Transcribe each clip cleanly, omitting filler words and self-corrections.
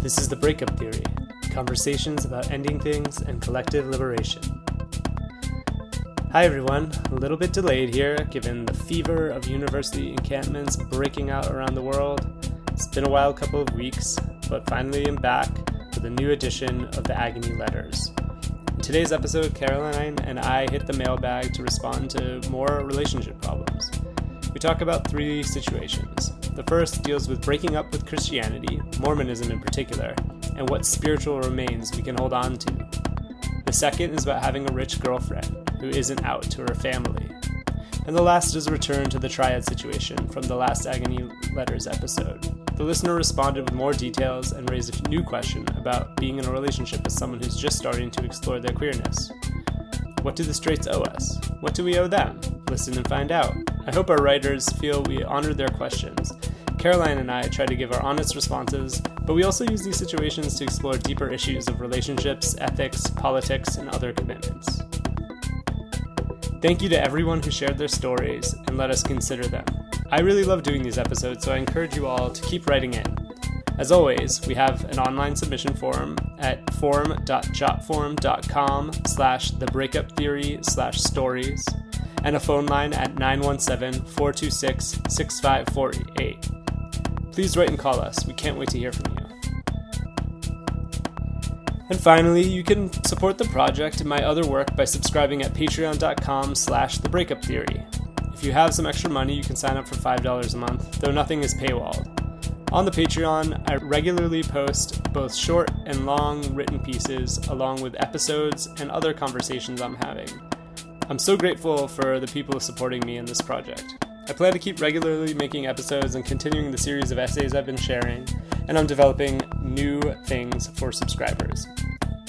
This is The Breakup Theory, conversations about ending things and collective liberation. Hi everyone, a little bit delayed here, given the fever of university encampments breaking out around the world. It's been a wild couple of weeks, but finally I'm back with a new edition of the Agony letters. In today's episode, Caroline and I hit the mailbag to respond to more relationship problems. We talk about three situations. The first deals with breaking up with Christianity, Mormonism in particular, and what spiritual remains we can hold on to. The second is about having a rich girlfriend who isn't out to her family. And the last is a return to the triad situation from the last Agony letters episode. The listener responded with more details and raised a new question about being in a relationship with someone who's just starting to explore their queerness. What do the straights owe us? What do we owe them? Listen and find out. I hope our writers feel we honored their questions. Caroline and I try to give our honest responses, but we also use these situations to explore deeper issues of relationships, ethics, politics, and other commitments. Thank you to everyone who shared their stories and let us consider them. I really love doing these episodes, so I encourage you all to keep writing in. As always, we have an online submission form at forum.jotform.com/thebreakuptheory/stories and a phone line at 917-426-6548. Please write and call us. We can't wait to hear from you. And finally, you can support the project and my other work by subscribing at patreon.com/thebreakuptheory. If you have some extra money, you can sign up for $5 a month, though nothing is paywalled. On the Patreon, I regularly post both short and long written pieces, along with episodes and other conversations I'm having. I'm so grateful for the people supporting me in this project. I plan to keep regularly making episodes and continuing the series of essays I've been sharing, and I'm developing new things for subscribers.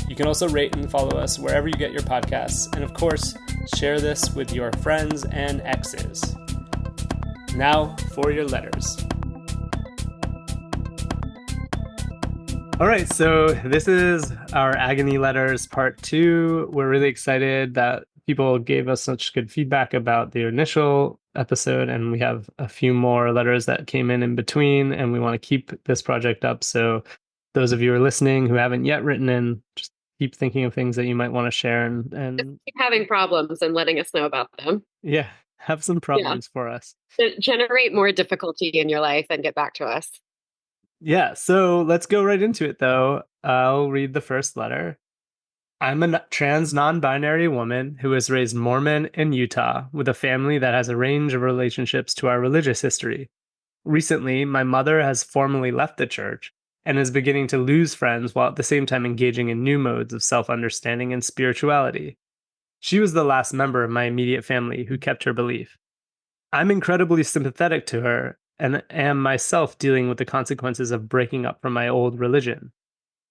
You can also rate and follow us wherever you get your podcasts, and of course, share this with your friends and exes. Now for your letters. All right, so this is our Agony letters part 2. We're really excited that people gave us such good feedback about the initial episode, and we have a few more letters that came in between, and we want to keep this project up. So those of you who are listening who haven't yet written in, just keep thinking of things that you might want to share and just keep having problems and letting us know about them. Yeah, have some problems for us. Generate more difficulty in your life and get back to us. Yeah, so let's go right into it, though. I'll read the first letter. I'm a trans non-binary woman who was raised Mormon in Utah with a family that has a range of relationships to our religious history. Recently, my mother has formally left the church and is beginning to lose friends while at the same time engaging in new modes of self-understanding and spirituality. She was the last member of my immediate family who kept her belief. I'm incredibly sympathetic to her and am myself dealing with the consequences of breaking up from my old religion.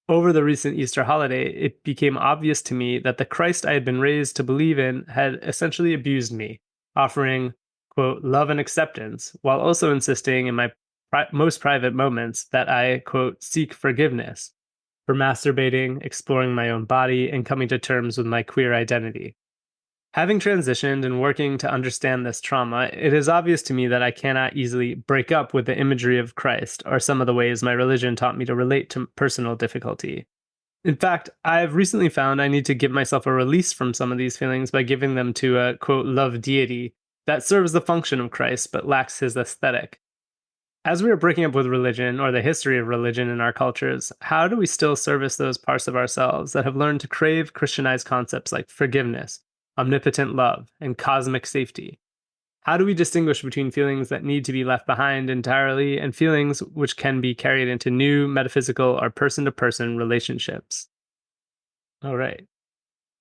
Over the recent Easter holiday, it became obvious to me that the Christ I had been raised to believe in had essentially abused me, offering, quote, love and acceptance, while also insisting in my most private moments that I, quote, seek forgiveness for masturbating, exploring my own body, and coming to terms with my queer identity. Having transitioned and working to understand this trauma, it is obvious to me that I cannot easily break up with the imagery of Christ or some of the ways my religion taught me to relate to personal difficulty. In fact, I've recently found I need to give myself a release from some of these feelings by giving them to a, quote, love deity that serves the function of Christ but lacks his aesthetic. As we are breaking up with religion or the history of religion in our cultures, how do we still service those parts of ourselves that have learned to crave Christianized concepts like forgiveness, omnipotent love, and cosmic safety? How do we distinguish between feelings that need to be left behind entirely and feelings which can be carried into new metaphysical or person-to-person relationships? All right.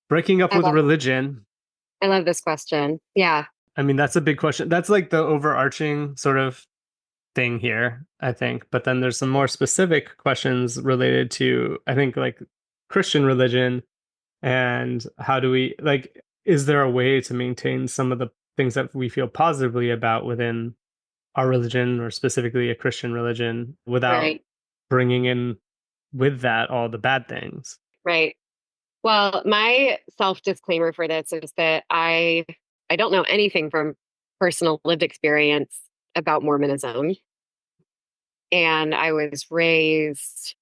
Breaking up with religion. I love this question. Yeah. I mean, that's a big question. That's like the overarching sort of thing here, I think. But then there's some more specific questions related to, I think, like Christian religion and how do we, like, is there a way to maintain some of the things that we feel positively about within our religion or specifically a Christian religion without bringing in with that all the bad things? Right. Well, my self-disclaimer for this is that I don't know anything from personal lived experience about Mormonism. And I was raised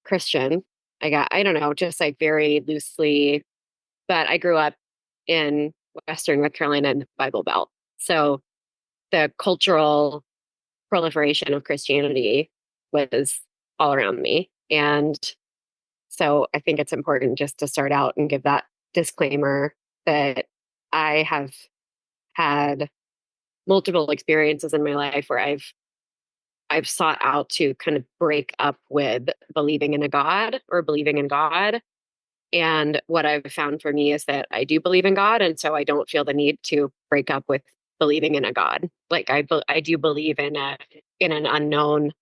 Christian. I don't know, just like very loosely, but I grew up in Western North Carolina in the Bible Belt. So the cultural proliferation of Christianity was all around me. And so I think it's important just to start out and give that disclaimer that I have had multiple experiences in my life where I've sought out to kind of break up with believing in a God or believing in God. And what I've found for me is that I do believe in God, and so I don't feel the need to break up with believing in a God. Like I do believe in an unknown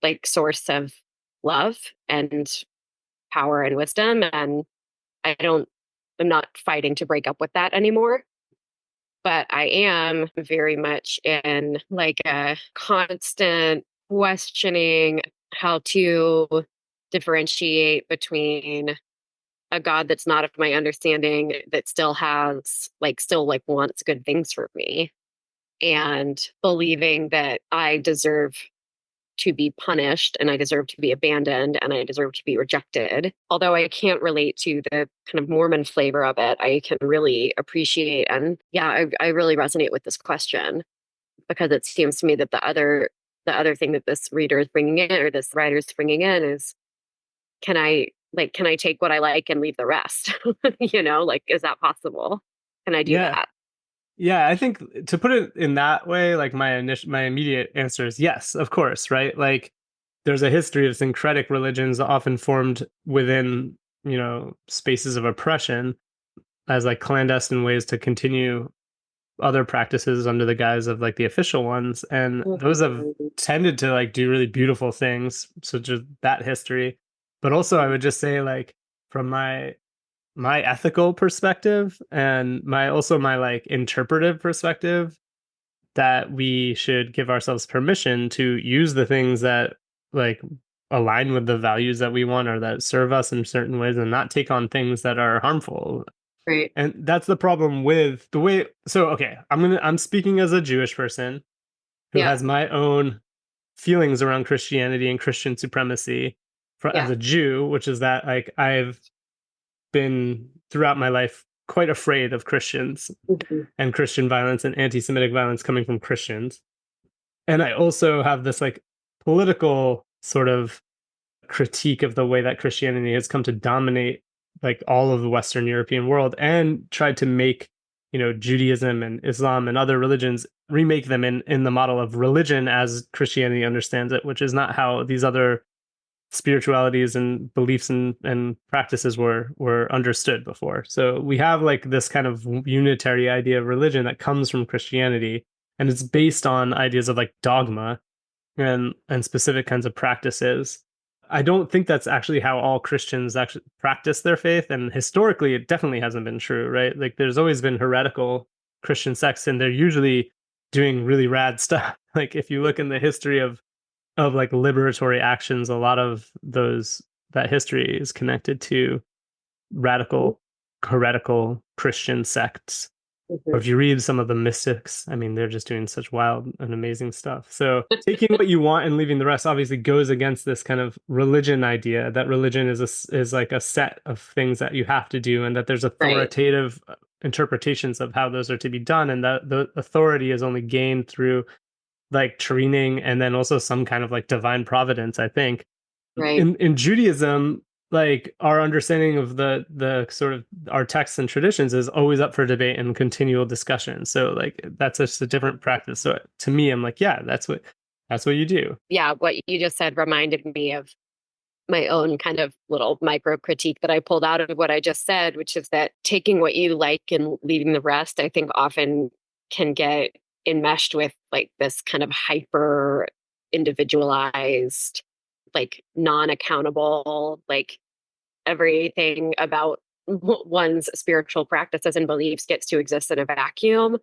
like source of love and power and wisdom, and I don't I'm not fighting to break up with that anymore. But I am very much in like a constant questioning how to differentiate between a God that's not of my understanding, that still like wants good things for me, and believing that I deserve to be punished and I deserve to be abandoned and I deserve to be rejected. Although I can't relate to the kind of Mormon flavor of it, I can really appreciate. And yeah, I really resonate with this question because it seems to me that the other thing that this reader is bringing in, or this writer is bringing in, is can I take what I like and leave the rest? Like, is that possible? Can I do Yeah. that? Yeah, I think to put it in that way, like my immediate answer is yes, of course, right? Like there's a history of syncretic religions often formed within, spaces of oppression as like clandestine ways to continue other practices under the guise of like the official ones. And those have Mhm. tended to like do really beautiful things, such as that history. But also I would just say like from my ethical perspective and my like interpretive perspective, that we should give ourselves permission to use the things that like align with the values that we want or that serve us in certain ways and not take on things that are harmful. Right. And that's the problem with the way. So okay, I'm speaking as a Jewish person who Yeah. has my own feelings around Christianity and Christian supremacy as Yeah. a Jew, which is that like I've been throughout my life quite afraid of Christians Mhm. and Christian violence and anti-Semitic violence coming from Christians. And I also have this like political sort of critique of the way that Christianity has come to dominate like all of the Western European world and tried to make, Judaism and Islam and other religions remake them in the model of religion as Christianity understands it, which is not how these other spiritualities and beliefs and practices were understood before. So we have like this kind of unitary idea of religion that comes from Christianity, and it's based on ideas of like dogma and specific kinds of practices. I don't think that's actually how all Christians actually practice their faith, and historically it definitely hasn't been true, right? Like there's always been heretical Christian sects and they're usually doing really rad stuff. Like if you look in the history of like liberatory actions, a lot of those that history is connected to radical heretical Christian sects. Or Mhm. if you read some of the mystics, I mean, they're just doing such wild and amazing stuff. So taking what you want and leaving the rest obviously goes against this kind of religion idea that religion is like a set of things that you have to do, and that there's Right. authoritative interpretations of how those are to be done, and that the authority is only gained through like training and then also some kind of like divine providence, I think. Right. In Judaism, like our understanding of the sort of our texts and traditions is always up for debate and continual discussion. So like that's just a different practice. So to me, I'm like, yeah, that's what you do. Yeah. What you just said reminded me of my own kind of little micro critique that I pulled out of what I just said, which is that taking what you like and leaving the rest, I think often can get enmeshed with like this kind of hyper individualized, like non accountable, like everything about one's spiritual practices and beliefs gets to exist in a vacuum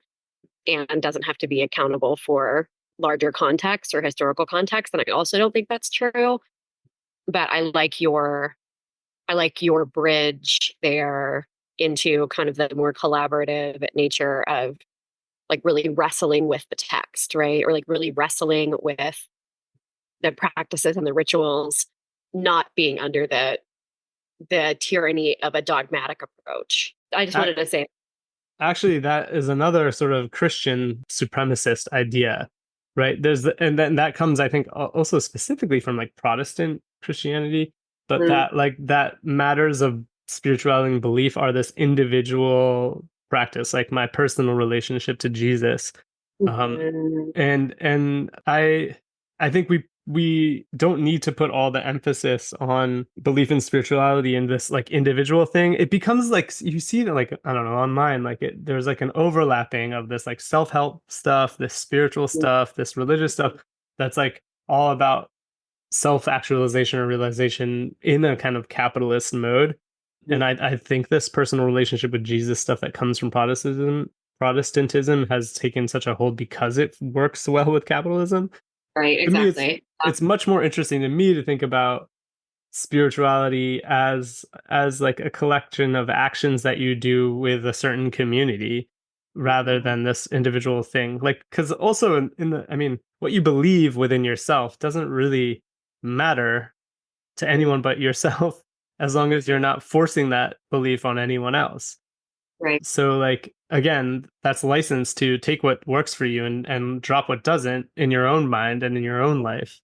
and doesn't have to be accountable for larger context or historical context. And I also don't think that's true. But I like your bridge there into kind of the more collaborative nature of like really wrestling with the text, right? Or like really wrestling with the practices and the rituals not being under the tyranny of a dogmatic approach. I just wanted to say. Actually, that is another sort of Christian supremacist idea, right? And then that comes, I think, also specifically from like Protestant Christianity, but Mm, that matters of spirituality and belief are this individual practice, like my personal relationship to Jesus. Um, mhm, and I think we don't need to put all the emphasis on belief in spirituality in this like individual thing. It becomes like you see that like I don't know online like there's like an overlapping of this like self-help stuff, this spiritual stuff, this religious stuff that's like all about self-actualization or realization in a kind of capitalist mode. And I think this personal relationship with Jesus stuff that comes from Protestantism has taken such a hold because it works well with capitalism. right, To me, exactly. it's much more interesting to me to think about spirituality as like a collection of actions that you do with a certain community rather than this individual thing. Like, because also in the, I mean, what you believe within yourself doesn't really matter to Mm, anyone but yourself as long as you're not forcing that belief on anyone else. right. So like again, that's license to take what works for you and drop what doesn't in your own mind and in your own life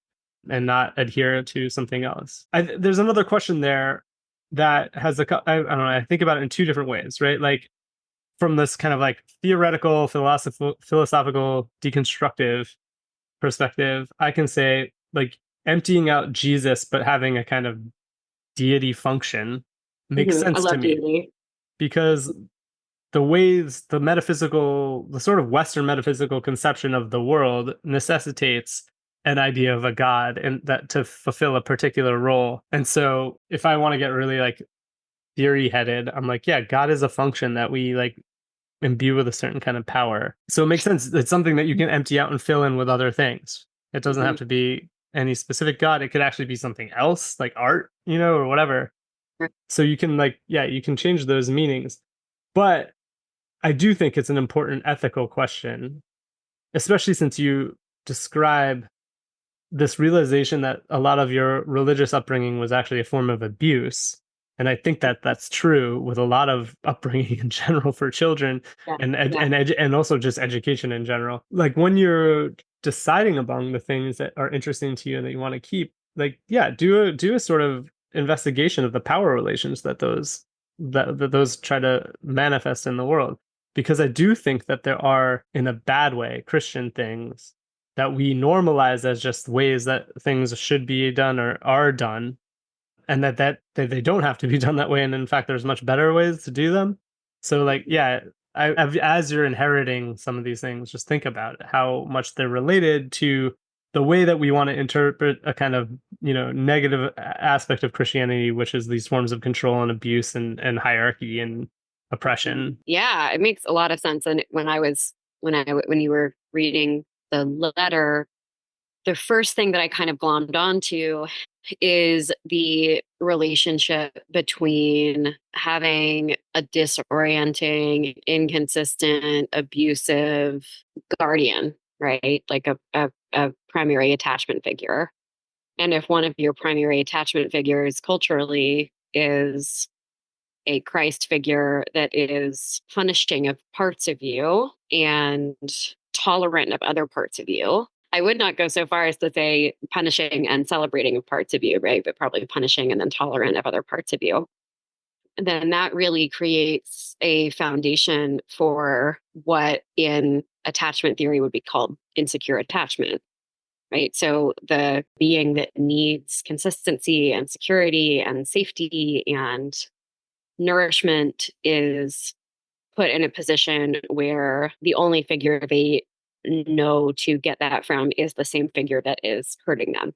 and not adhere to something else. There's another question there that has I don't know, I think about it in two different ways, right? Like from this kind of like theoretical, philosophical, deconstructive perspective, I can say like emptying out Jesus but having a kind of deity function makes I sense to love me deity. because the sort of Western metaphysical conception of the world necessitates an idea of a god and that to fulfill a particular role. And so if I want to get really like theory headed, I'm like, yeah, God is a function that we like imbue with a certain kind of power. So it makes sense. It's something that you can empty out and fill in with other things. It doesn't have Mhm. to be any specific god. It could actually be something else, like art, or whatever. So you can like, yeah, you can change those meanings. But I do think it's an important ethical question, especially since you describe this realization that a lot of your religious upbringing was actually a form of abuse. And I think that that's true with a lot of upbringing in general for children Yeah, yeah, and also just education in general. Like when you're deciding among the things that are interesting to you and that you want to keep, like yeah, do a sort of investigation of the power relations that those try to manifest in the world. Because I do think that there are, in a bad way, Christian things that we normalize as just ways that things should be done or are done, and that they don't have to be done that way, and in fact there's much better ways to do them. So like yeah, as you're inheriting some of these things, just think about it, how much they're related to the way that we want to interpret a kind of negative aspect of Christianity, which is these forms of control and abuse and hierarchy and oppression. yeah. It makes a lot of sense. And when you were reading the letter, the first thing that I kind of glommed onto is the relationship between having a disorienting, inconsistent, abusive guardian, right? Like a primary attachment figure. And if one of your primary attachment figures culturally is a Christ figure that is punishing of parts of you and tolerant of other parts of you. I would not go so far as to say punishing and celebrating of parts of you, right? But probably punishing and then tolerant of other parts of you. And then that really creates a foundation for what in attachment theory would be called insecure attachment, right? So the being that needs consistency and security and safety and nourishment is put in a position where the only figure they know to get that from is the same figure that is hurting them.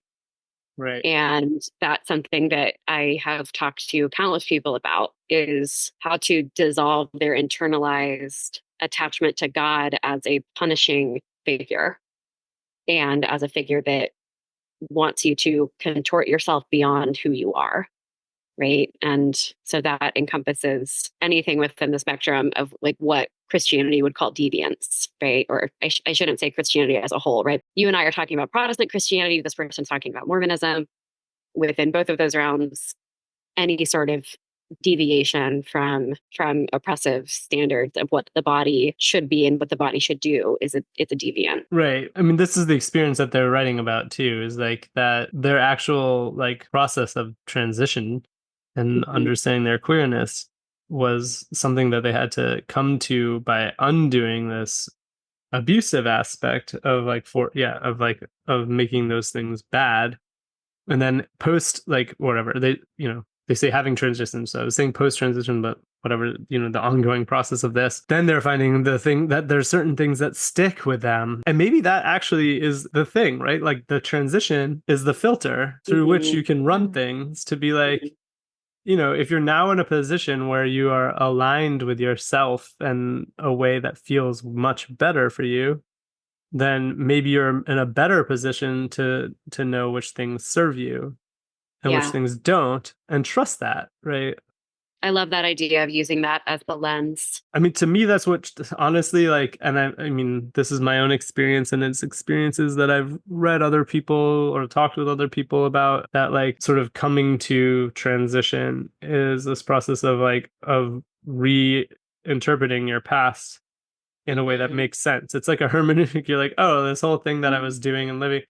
Right. And that's something that I have talked to countless people about is how to dissolve their internalized attachment to God as a punishing figure and as a figure that wants you to contort yourself beyond who you are. Right. And so that encompasses anything within the spectrum of like what Christianity would call deviance, right? Or I shouldn't say Christianity as a whole, right? You and I are talking about Protestant Christianity. This person's talking about Mormonism. within both of those realms, any sort of deviation from oppressive standards of what the body should be and what the body should do it's a deviant. Right. I mean, this is the experience that they're writing about too, is like that their actual like process of transition and Mhm. understanding their queerness was something that they had to come to by undoing this abusive aspect of like of making those things bad. And then post like whatever they say having transition, so I was saying post transition, but whatever, the ongoing process of this, then they're finding the thing that there's certain things that stick with them, and maybe that actually is the thing, right? Like the transition is the filter through which Mhm. you can run things to be like, Mhm. if you're now in a position where you are aligned with yourself in a way that feels much better for you, then maybe you're in a better position to know which things serve you and which Yeah, things don't, and trust that, right? I love that idea of using that as the lens. I mean, to me, that's what honestly, like, and I mean, this is my own experience, and it's experiences that I've read other people or talked with other people about, that like sort of coming to transition is this process of of reinterpreting your past in a way that Mhm. makes sense. It's like a hermeneutic. You're like, oh, this whole thing that I was doing and living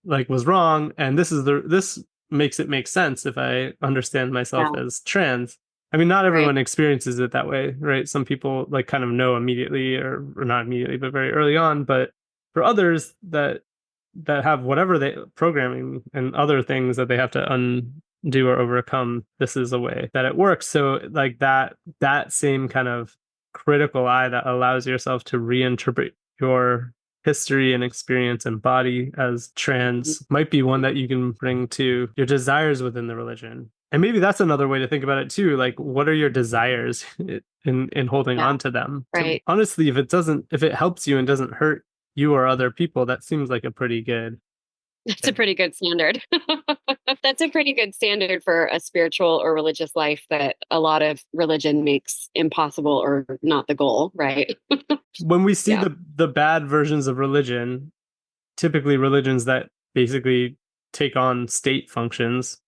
like was wrong, and this makes it make sense if I understand myself Yeah, as trans. I mean, not right. everyone experiences it that way, right? Some people like kind of know immediately, or not immediately, but very early on. But for others that have whatever they programming and other things that they have to undo or overcome, this is a way that it works. So like that same kind of critical eye that allows yourself to reinterpret your history and experience and body as Mhm. trans might be one that you can bring to your desires within the religion. And maybe that's another way to think about it too. Like, what are your desires in holding Yeah, on to them? To right. honestly, if it helps you and doesn't hurt you or other people, that seems like a pretty good That's a thing. pretty good standard. That's a pretty good standard for a spiritual or religious life that a lot of religion makes impossible or not the goal, right? When we see Yeah. the bad versions of religion, typically religions that basically take on state functions,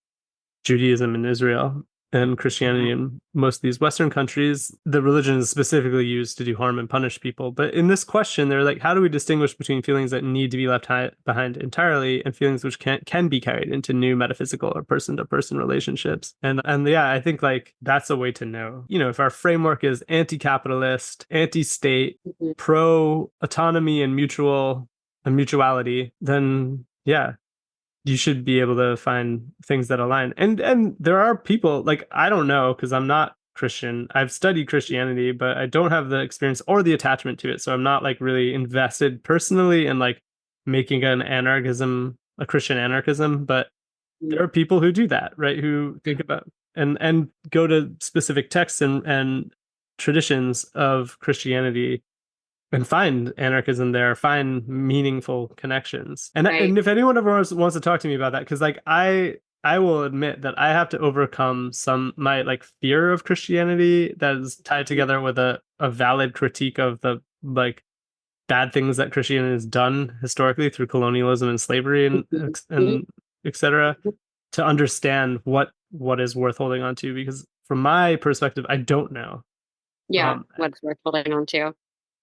Judaism in Israel and Christianity in most of these Western countries, the religion is specifically used to do harm and punish people. But in this question, they're like, how do we distinguish between feelings that need to be left behind entirely and feelings which can be carried into new metaphysical or person to person relationships? And yeah, I think like that's a way to know. If our framework is anti-capitalist, anti-state, Mhm. pro autonomy and mutuality, then yeah, you should be able to find things that align. And there are people like, I don't know because I'm not Christian. I've studied Christianity, but I don't have the experience or the attachment to it. So I'm not like really invested personally in like making a Christian anarchism. But there are people who do that, right? Who think about and go to specific texts and traditions of Christianity and find anarchism there, find meaningful connections. And Right. if anyone ever wants to talk to me about that, because like I will admit that I have to overcome some my like fear of Christianity that is tied together with a valid critique of the like bad things that Christianity has done historically through colonialism and slavery Mhm. and etc. to understand what is worth holding on to, because from my perspective, I don't know. Yeah, Um, what's worth holding on to.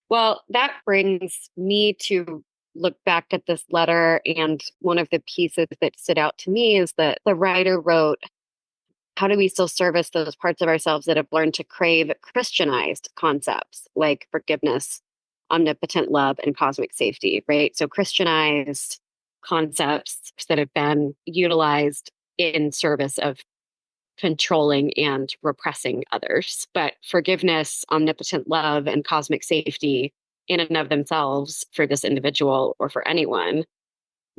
Well, that brings me to look back at this letter. And one of the pieces that stood out to me is that the writer wrote, how do we still service those parts of ourselves that have learned to crave Christianized concepts like forgiveness, omnipotent love, and cosmic safety, right? So, Christianized concepts that have been utilized in service of controlling and repressing others. But forgiveness, omnipotent love, and cosmic safety, in and of themselves, for this individual or for anyone,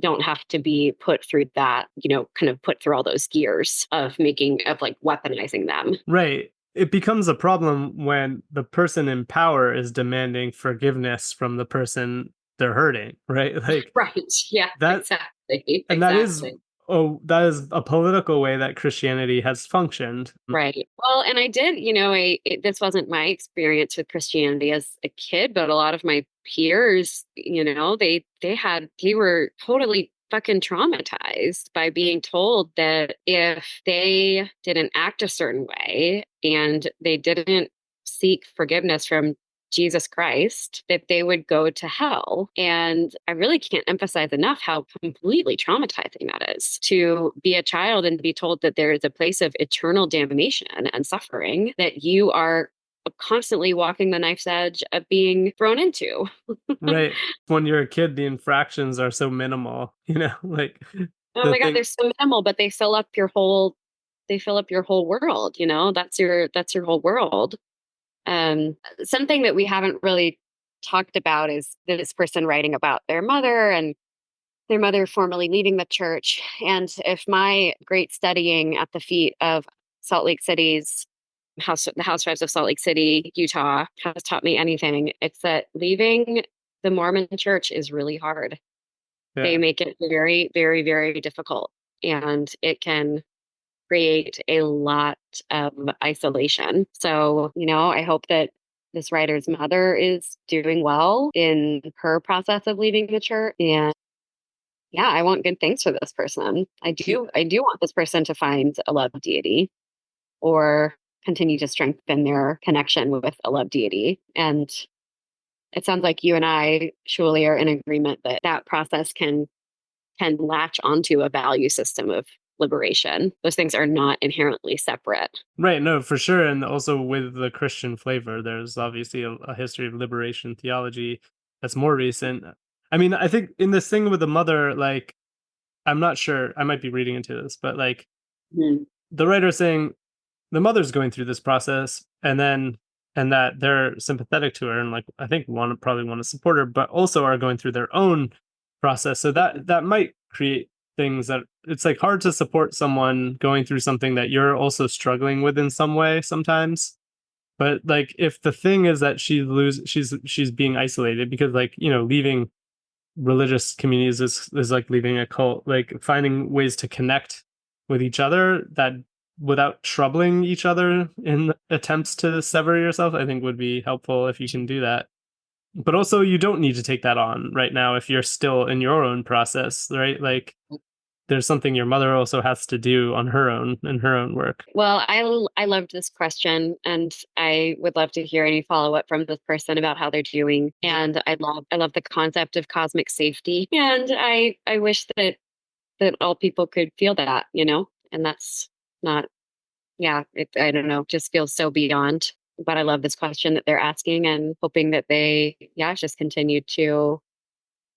don't have to be put through that, kind of put through all those gears of like weaponizing them. Right. It becomes a problem when the person in power is demanding forgiveness from the person they're hurting, right? Like Right. Yeah, that, exactly. and that is Exactly. that is a political way that Christianity has functioned. Right. Well, and I did, this wasn't my experience with Christianity as a kid, but a lot of my peers, they were totally fucking traumatized by being told that if they didn't act a certain way and they didn't seek forgiveness from Jesus Christ, that they would go to hell. And I really can't emphasize enough how completely traumatizing that is to be a child and be told that there is a place of eternal damnation and suffering that you are constantly walking the knife's edge of being thrown into. Right. When you're a kid, the infractions are so minimal, like Oh the my God, thing. they're so minimal, but they fill up your whole world, that's your whole world. Something that we haven't really talked about is this person writing about their mother and their mother formerly leaving the church. And if my great studying at the feet of Salt Lake City's the Housewives of Salt Lake City, Utah, has taught me anything, it's that leaving the Mormon church is really hard. They Yeah. make it very, very, very difficult. And it can create a lot of isolation. So, I hope that this writer's mother is doing well in her process of leaving the church. And yeah, I want good things for this person. I do want this person to find a love deity or continue to strengthen their connection with a love deity. And it sounds like you and I, Shuli, are in agreement that that process can latch onto a value system of liberation. Those things are not inherently separate. Right, no, for sure. And also with the Christian flavor, there's obviously a history of liberation theology that's more recent. I mean, I think in this thing with the mother, like, I'm not sure, I might be reading into this, but like Mhm. the writer is saying the mother's going through this process and that they're sympathetic to her and like I think probably want to support her, but also are going through their own process. So that might create things that it's like hard to support someone going through something that you're also struggling with in some way sometimes. But like if the thing is that she's being isolated because like, leaving religious communities is like leaving a cult, like finding ways to connect with each other that without troubling each other in attempts to sever yourself, I think would be helpful if you can do that. But also you don't need to take that on right now if you're still in your own process, right? Like there's something your mother also has to do on her own in her own work. Well, I loved this question, and I would love to hear any follow up from this person about how they're doing. And I love the concept of cosmic safety, and I wish that all people could feel that, and that's not, yeah, I don't know, just feels so beyond. But I love this question that they're asking, and hoping that they, yeah, just continue to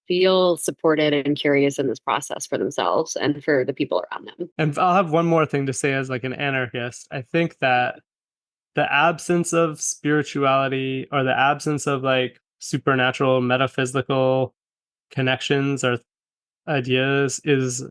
feel supported and curious in this process for themselves and for the people around them. And I'll have one more thing to say as like an anarchist. I think that the absence of spirituality or the absence of like supernatural metaphysical connections or ideas is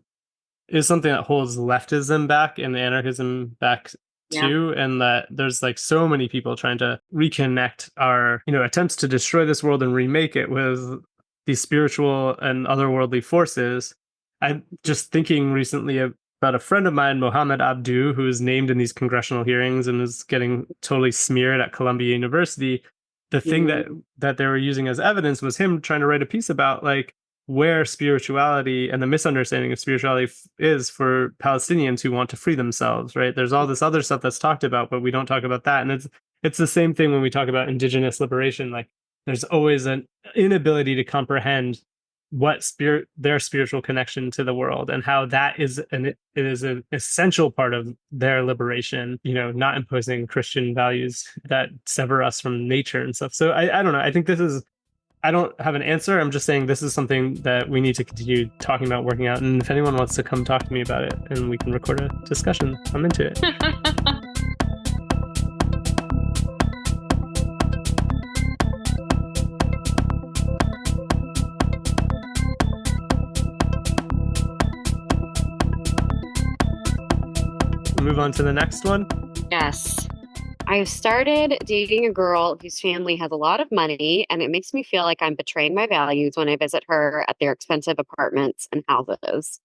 something that holds leftism back and anarchism back Yeah. too, and that there's like so many people trying to reconnect our attempts to destroy this world and remake it with these spiritual and otherworldly forces. I'm just thinking recently about a friend of mine, Mohammed Abdu, who is named in these congressional hearings and is getting totally smeared at Columbia University. The thing Mhm. that they were using as evidence was him trying to write a piece about like where spirituality and the misunderstanding of spirituality is for Palestinians who want to free themselves, right? There's all this other stuff that's talked about, but we don't talk about that. And it's the same thing when we talk about indigenous liberation. Like there's always an inability to comprehend what their spiritual connection to the world and how that is it is an essential part of their liberation, not imposing Christian values that sever us from nature and stuff. So I don't know. I think this is I don't have an answer. I'm just saying this is something that we need to continue talking about, working out. And if anyone wants to come talk to me about it and we can record a discussion, I'm into it. Move on to the next one. Yes. I've started dating a girl whose family has a lot of money, and it makes me feel like I'm betraying my values when I visit her at their expensive apartments and houses.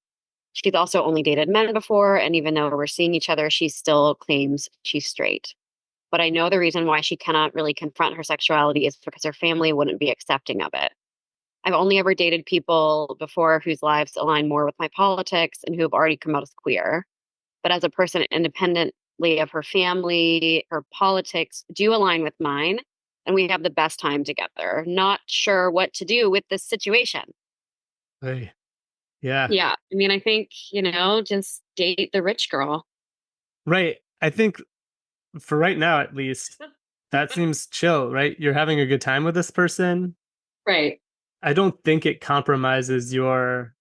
She's also only dated men before, and even though we're seeing each other, she still claims she's straight. But I know the reason why she cannot really confront her sexuality is because her family wouldn't be accepting of it. I've only ever dated people before whose lives align more with my politics and who have already come out as queer. But as a person independently of her family, her politics do align with mine, and we have the best time together. Not sure what to do with this situation. Hey, yeah. Yeah, I mean, I think, just date the rich girl. Right. I think for right now, at least, that seems chill, right? You're having a good time with this person. Right, I don't think it compromises your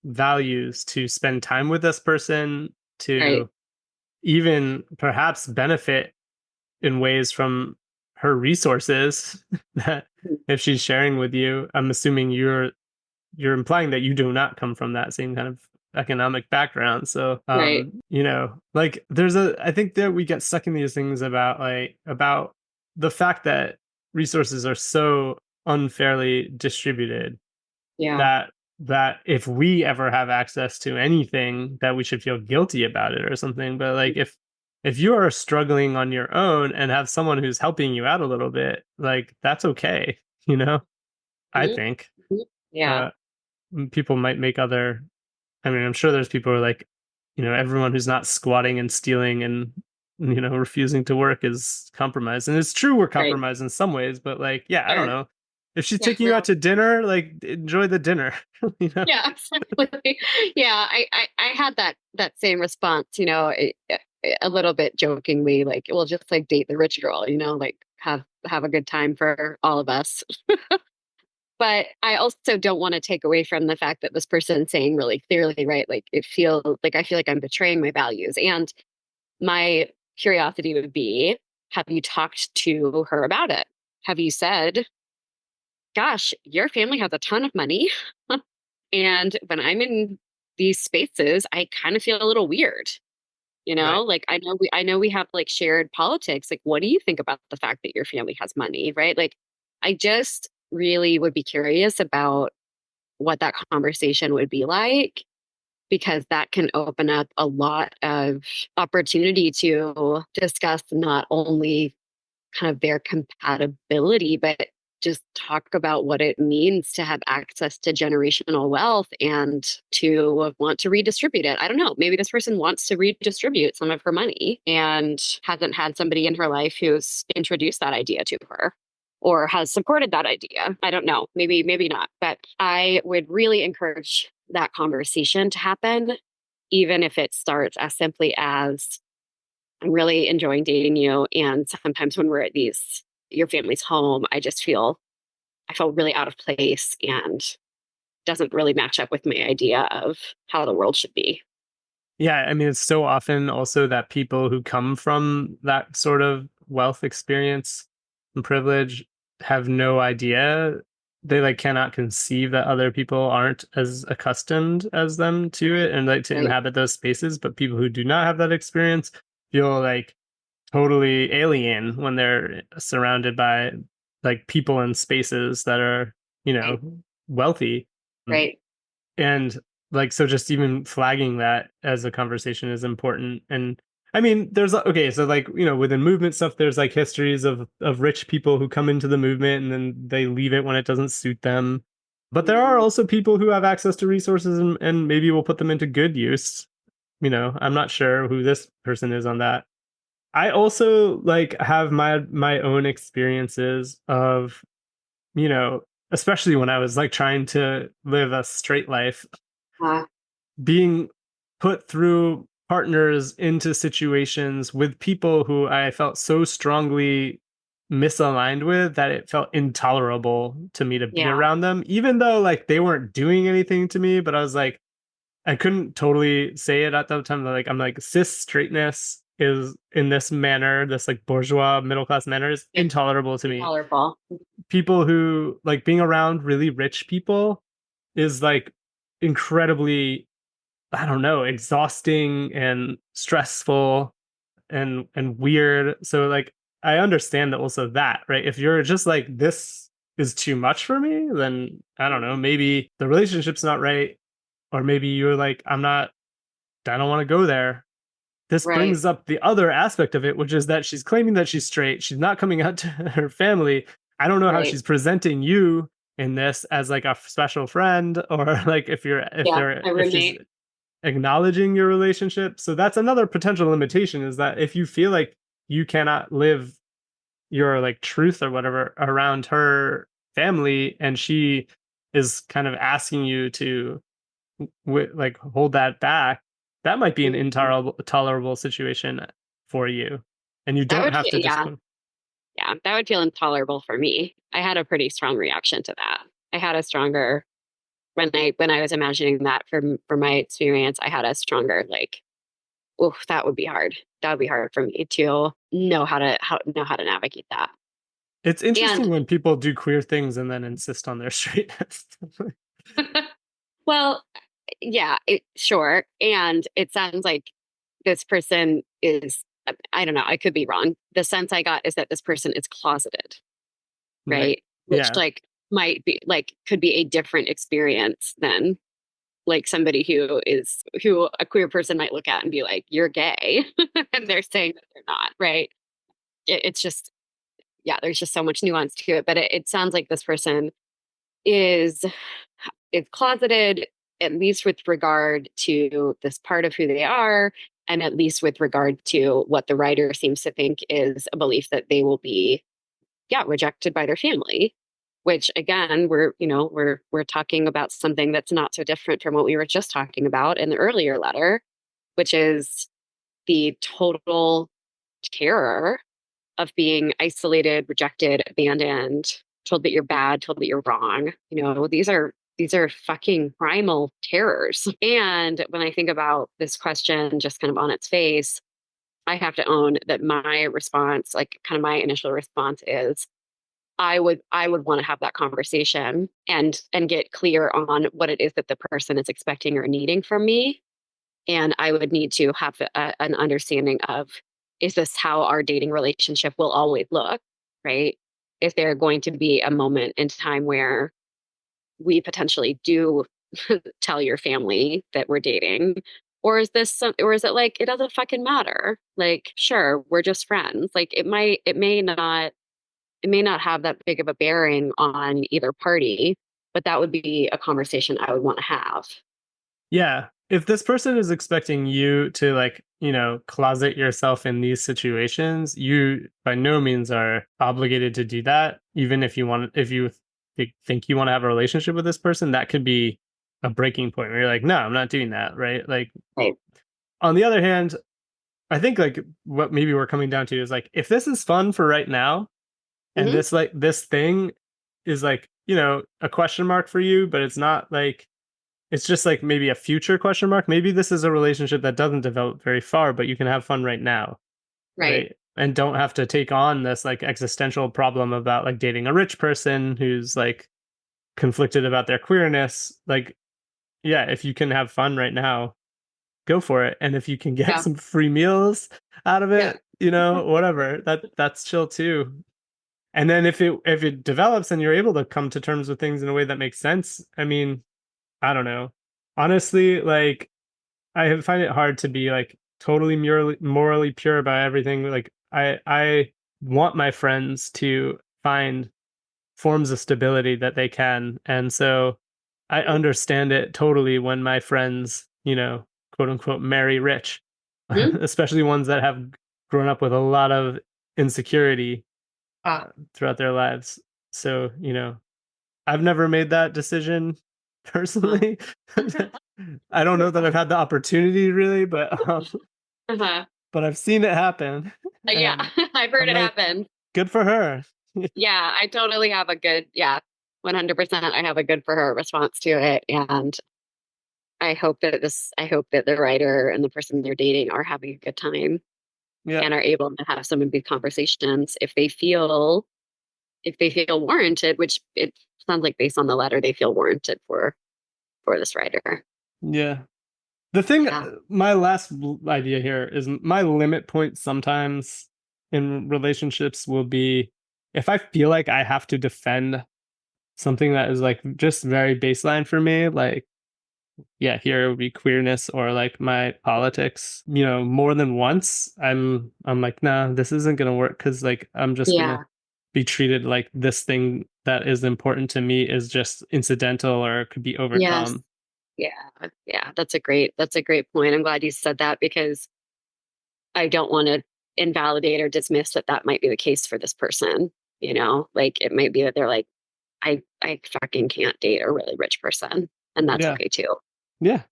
values to spend time with this person, right. to even perhaps benefit in ways from her resources that if she's sharing with you. I'm assuming you're implying that you do not come from that same kind of economic background. So Right. like I think that we get stuck in these things about the fact that resources are so unfairly distributed Yeah. that if we ever have access to anything, that we should feel guilty about it or something. But like if you are struggling on your own and have someone who's helping you out a little bit, like that's okay, you know? I Mhm. think. Mhm. Yeah. Uh People might make other, I mean, I'm sure there's people who are like, everyone who's not squatting and stealing and refusing to work is compromised. And it's true we're Right. compromised in some ways, but like, yeah, I don't Sure. know. If she's Yeah. taking you out No. to dinner, like enjoy the dinner, you know? Yeah, absolutely. Yeah, I had that same response, a little bit jokingly, like, we'll just like date the rich girl, like have a good time for all of us. But I also don't want to take away from the fact that this person's saying really clearly, right? Like I feel like I'm betraying my values. And my curiosity would be, have you talked to her about it? Have you said, gosh, your family has a ton of money. And when I'm in these spaces, I kind of feel a little weird, Right. like I know we have like shared politics. Like, what do you think about the fact that your family has money, right? Like, I just really would be curious about what that conversation would be like, because that can open up a lot of opportunity to discuss not only kind of their compatibility, but just talk about what it means to have access to generational wealth and to want to redistribute it. I don't know. Maybe this person wants to redistribute some of her money and hasn't had somebody in her life who's introduced that idea to her or has supported that idea. I don't know. Maybe not. But I would really encourage that conversation to happen, even if it starts as simply as, I'm really enjoying dating you. And sometimes when we're at your family's home, I feel really out of place and doesn't really match up with my idea of how the world should be. Yeah, I mean, it's so often also that people who come from that sort of wealth experience and privilege have no idea. They like cannot conceive that other people aren't as accustomed as them to it and like to Right. inhabit those spaces. But people who do not have that experience feel like totally alien when they're surrounded by like people and spaces that are, you know, Right. wealthy. Right. And like, so just even flagging that as a conversation is important. And I mean, there's okay, so like, within movement stuff, there's like histories of rich people who come into the movement and then they leave it when it doesn't suit them. But there are Mhm. also people who have access to resources and maybe will put them into good use. I'm not sure who this person is on that. I also like have my own experiences of, you know, especially when I was like trying to live a straight life, Uh, being put through partners into situations with people who I felt so strongly misaligned with that it felt intolerable to me to be yeah. around them, even though like they weren't doing anything to me. But I was like, I couldn't totally say it at the time. Like, I'm like, cis straightness is in this manner, this like bourgeois middle class manner is Yeah. intolerable to me. Intolerable. People who like being around really rich people is like incredibly, I don't know, exhausting and stressful and weird. So like I understand that also that, right? If you're just like this is too much for me, then I don't know, maybe the relationship's not right, or maybe you're like I don't want to go there. This Right. brings up the other aspect of it, which is that she's claiming that she's straight. She's not coming out to her family. I don't know how Right. she's presenting you in this as like a special friend, or like Yeah, a if she's roommate. acknowledging your relationship. So that's another potential limitation, is that if you feel like you cannot live your like truth or whatever around her family, and she is kind of asking you to like hold that back, that might be an Mhm. intolerable situation for you, and you That don't would have feel, to yeah, disclose. yeah, that would feel intolerable for me. I had a pretty strong reaction to that. I had a stronger when I was imagining that for my experience, I had a stronger like, oh, that would be hard. That would be hard for me to know how to navigate that. It's And interesting when people do queer things and then insist on their straightness. well, yeah, sure. And it sounds like this person is, I don't know, I could be wrong. The sense I got is that this person is closeted, Right. right? Which Yeah. like might be like could be a different experience than like somebody who a queer person might look at and be like, you're gay. And they're saying that they're not, right? It's just, yeah, there's just so much nuance to it. But it sounds like this person is is closeted, at least with regard to this part of who they are, and at least with regard to what the writer seems to think is a belief that they will be, yeah, rejected by their family. Which again, we're talking about something that's not so different from what we were just talking about in the earlier letter, which is the total terror of being isolated, rejected, abandoned, told that you're bad, told that you're wrong. These are fucking primal terrors. And when I think about this question just kind of on its face, I have to own that my response, like kind of my initial response is I would want to have that conversation and get clear on what it is that the person is expecting or needing from me. And I would need to have an understanding of, is this how our dating relationship will always look, right? Is there going to be a moment in time where we potentially do tell your family that we're dating? Or is it like, it doesn't fucking matter? Like, sure, we're just friends. Like it may not have that big of a bearing on either party, but that would be a conversation I would want to have. Yeah. If this person is expecting you to like, closet yourself in these situations, you by no means are obligated to do that. Even if you think you want to have a relationship with this person, that could be a breaking point where you're like, no, I'm not doing that. Right. Like, Right. on the other hand, I think like what maybe we're coming down to is like, if this is fun for right now, and Hmm. this thing is like, a question mark for you, but it's not like, it's just like maybe a future question mark. Maybe this is a relationship that doesn't develop very far, but you can have fun right now, Right. right? And don't have to take on this like existential problem about like dating a rich person who's like conflicted about their queerness. Like, yeah, if you can have fun right now, go for it. And if you can get Yeah. some free meals out of Yeah. it, whatever, that's chill too. And then if it develops and you're able to come to terms with things in a way that makes sense, I mean, I don't know. Honestly, like I find it hard to be like totally morally pure about everything. Like I want my friends to find forms of stability that they can. And so I understand it totally when my friends, quote unquote, marry rich, Mhm. especially ones that have grown up with a lot of insecurity Ah. throughout their lives. So, I've never made that decision Uh-huh. personally. I don't know that I've had the opportunity really, Uh-huh. but I've seen it happen, Yeah, and I've heard I'm it like, happen. good for her. Yeah, I totally have a good, yeah, 100%. I have a good for her response to it. And I hope that the writer and the person they're dating are having a good time Yeah, and are able to have some of these conversations if they feel warranted, which it sounds like based on the letter, they feel warranted for this writer. yeah. The thing, Yeah. my last idea here is my limit point sometimes in relationships will be if I feel like I have to defend something that is like just very baseline for me, like, yeah, here would be queerness or like my politics, more than once, I'm like, nah, this isn't gonna work because like I'm just gonna Yeah. be treated like this thing that is important to me is just incidental or could be Yes. overcome. Yeah. Yeah. That's a great point. I'm glad you said that because I don't want to invalidate or dismiss that that might be the case for this person. Like it might be that they're like, I fucking can't date a really rich person. And that's Yeah. okay too. Yeah.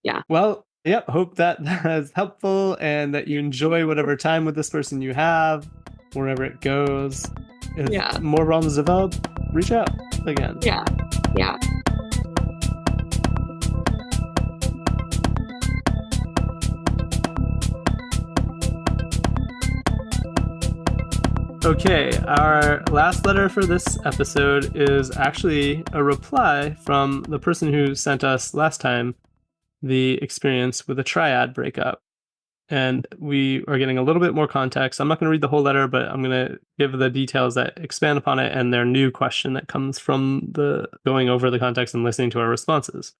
Yeah. Well, yep. Hope that that is helpful and that you enjoy whatever time with this person you have, wherever it goes. If Yeah. more problems develop, reach out again. Yeah. Yeah. Okay, our last letter for this episode is actually a reply from the person who sent us last time the experience with a triad breakup. And we are getting a little bit more context. I'm not going to read the whole letter, but I'm going to give the details that expand upon it and their new question that comes from the going over the context and listening to our responses.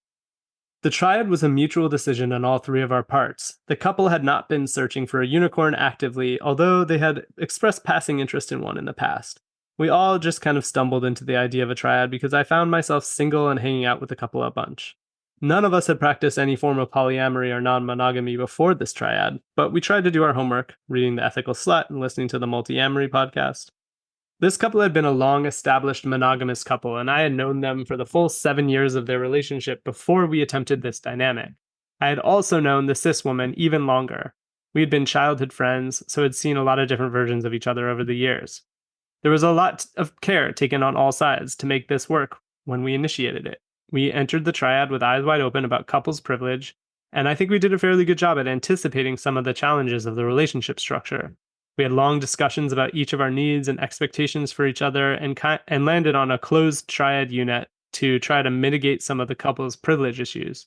The triad was a mutual decision on all three of our parts. The couple had not been searching for a unicorn actively, although they had expressed passing interest in one in the past. We all just kind of stumbled into the idea of a triad because I found myself single and hanging out with a couple a bunch. None of us had practiced any form of polyamory or non monogamy before this triad, but we tried to do our homework, reading The Ethical Slut and listening to the Multi-Amory podcast. This couple had been a long established monogamous couple, and I had known them for the full 7 years of their relationship before we attempted this dynamic. I had also known the cis woman even longer. We had been childhood friends, so had seen a lot of different versions of each other over the years. There was a lot of care taken on all sides to make this work when we initiated it. We entered the triad with eyes wide open about couples privilege, and I think we did a fairly good job at anticipating some of the challenges of the relationship structure. We had long discussions about each of our needs and expectations for each other and landed on a closed triad unit to try to mitigate some of the couple's privilege issues.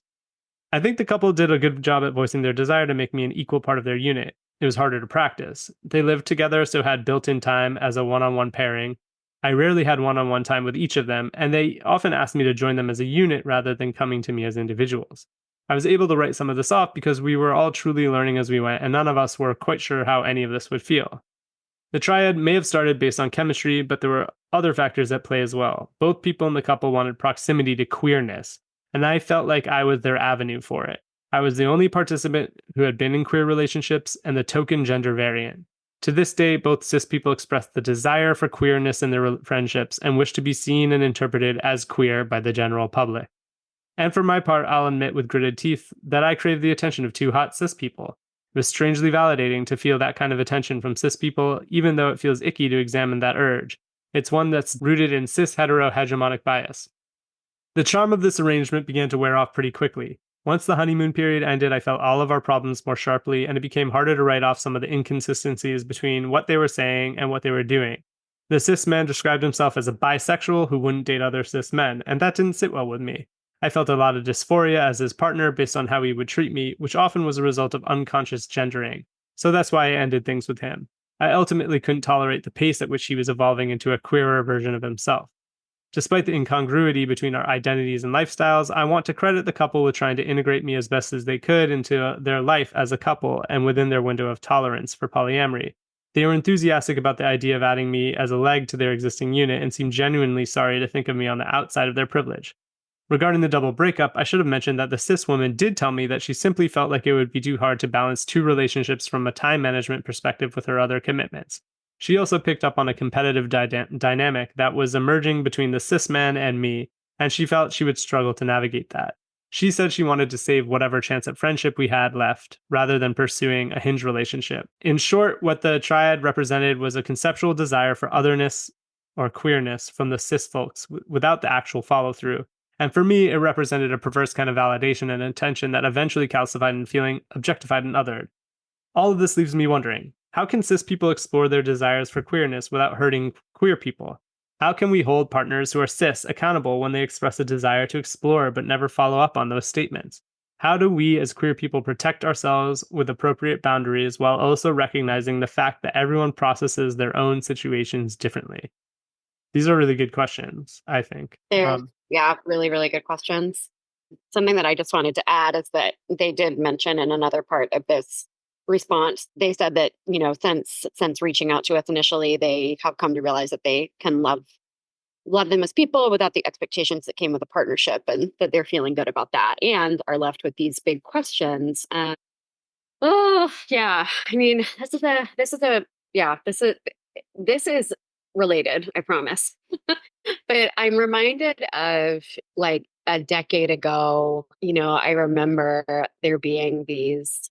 I think the couple did a good job at voicing their desire to make me an equal part of their unit. It was harder to practice. They lived together, so had built in time as a one on one pairing. I rarely had one on one time with each of them, and they often asked me to join them as a unit rather than coming to me as individuals. I was able to write some of this off because we were all truly learning as we went, and none of us were quite sure how any of this would feel. The triad may have started based on chemistry, but there were other factors at play as well. Both people in the couple wanted proximity to queerness, and I felt like I was their avenue for it. I was the only participant who had been in queer relationships and the token gender variant. To this day, both cis people express the desire for queerness in their friendships and wish to be seen and interpreted as queer by the general public. And for my part, I'll admit with gritted teeth that I crave the attention of two hot cis people. It was strangely validating to feel that kind of attention from cis people, even though it feels icky to examine that urge. It's one that's rooted in cis hetero hegemonic bias. The charm of this arrangement began to wear off pretty quickly. Once the honeymoon period ended, I felt all of our problems more sharply, and it became harder to write off some of the inconsistencies between what they were saying and what they were doing. The cis man described himself as a bisexual who wouldn't date other cis men, and that didn't sit well with me. I felt a lot of dysphoria as his partner based on how he would treat me, which often was a result of unconscious gendering. So that's why I ended things with him. I ultimately couldn't tolerate the pace at which he was evolving into a queerer version of himself. Despite the incongruity between our identities and lifestyles, I want to credit the couple with trying to integrate me as best as they could into their life as a couple and within their window of tolerance for polyamory. They were enthusiastic about the idea of adding me as a leg to their existing unit and seemed genuinely sorry to think of me on the outside of their privilege. Regarding the double breakup, I should have mentioned that the cis woman did tell me that she simply felt like it would be too hard to balance two relationships from a time management perspective with her other commitments. She also picked up on a competitive dynamic that was emerging between the cis man and me, and she felt she would struggle to navigate that. She said she wanted to save whatever chance at friendship we had left, rather than pursuing a hinge relationship. In short, what the triad represented was a conceptual desire for otherness or queerness from the cis folks without the actual follow through. And for me, it represented a perverse kind of validation and attention that eventually calcified in feeling objectified and othered. All of this leaves me wondering, how can cis people explore their desires for queerness without hurting queer people? How can we hold partners who are cis accountable when they express a desire to explore but never follow up on those statements? How do we as queer people protect ourselves with appropriate boundaries while also recognizing the fact that everyone processes their own situations differently? These are really good questions, I think. Yeah, really, really good questions. Something that I just wanted to add is that they did mention in another part of this response. They said that, since reaching out to us initially, they have come to realize that they can love them as people without the expectations that came with a partnership, and that they're feeling good about that and are left with these big questions. Oh, yeah. I mean, this is related, I promise. But I'm reminded of like a decade ago, I remember there being these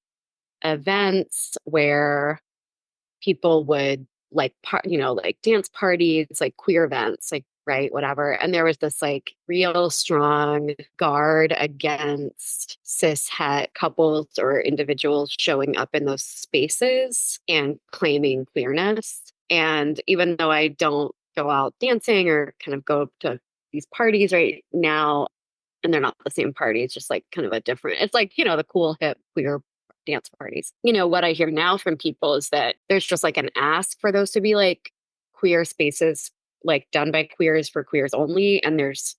events where people would like dance parties, like queer events, like, right, whatever. And there was this like real strong guard against cis het couples or individuals showing up in those spaces and claiming queerness. And even though I don't go out dancing or kind of go to these parties right now, and they're not the same party. It's just like kind of a different, it's like, the cool hip queer dance parties. What I hear now from people is that there's just like an ask for those to be like queer spaces, like done by queers for queers only. And there's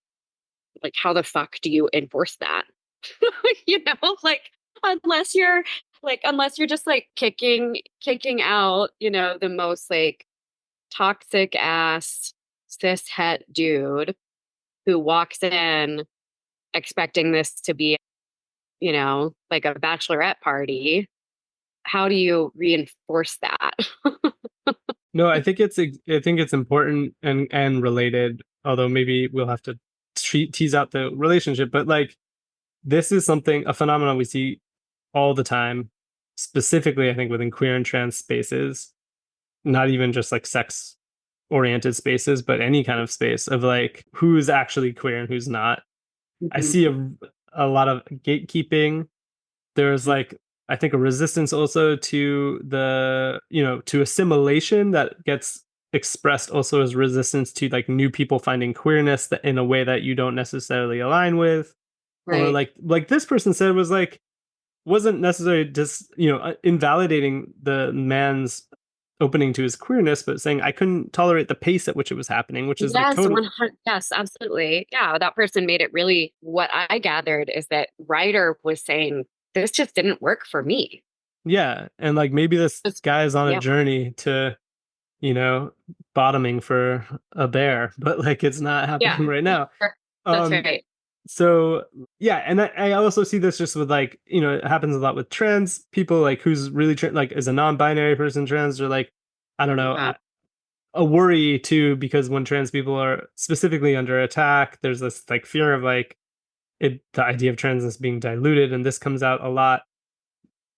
like, how the fuck do you enforce that? Like unless you're just like kicking out, the most like toxic ass cis het dude who walks in expecting this to be, like a bachelorette party. How do you reinforce that? No, I think it's important and related, although maybe we'll have to tease out the relationship, but like this is a phenomenon we see all the time, specifically I think within queer and trans spaces, not even just like sex oriented spaces, but any kind of space of like who's actually queer and who's not. I Mhm. see a lot of gatekeeping. There's like I think a resistance also to to assimilation that gets expressed also as resistance to like new people finding queerness that in a way that you don't necessarily align with, or Right. like this person said was like wasn't necessarily just invalidating the man's opening to his queerness, but saying I couldn't tolerate the pace at which it was happening, which is like Yes, total. 100. Yes, absolutely. Yeah, that person made it really, what I gathered is that writer was saying, this just didn't work for me. Yeah, and like maybe this Just, guy is on a yeah, journey to you know, bottoming for a bear, but like it's not yeah, happening right now. sure. That's Um, right. so yeah, and I also see this just with like, it happens a lot with trans people, like who's really like is a non-binary person trans, or like, I don't know, Uh-huh. a worry too, because when trans people are specifically under attack, there's this like fear of like the idea of transness being diluted, and this comes out a lot.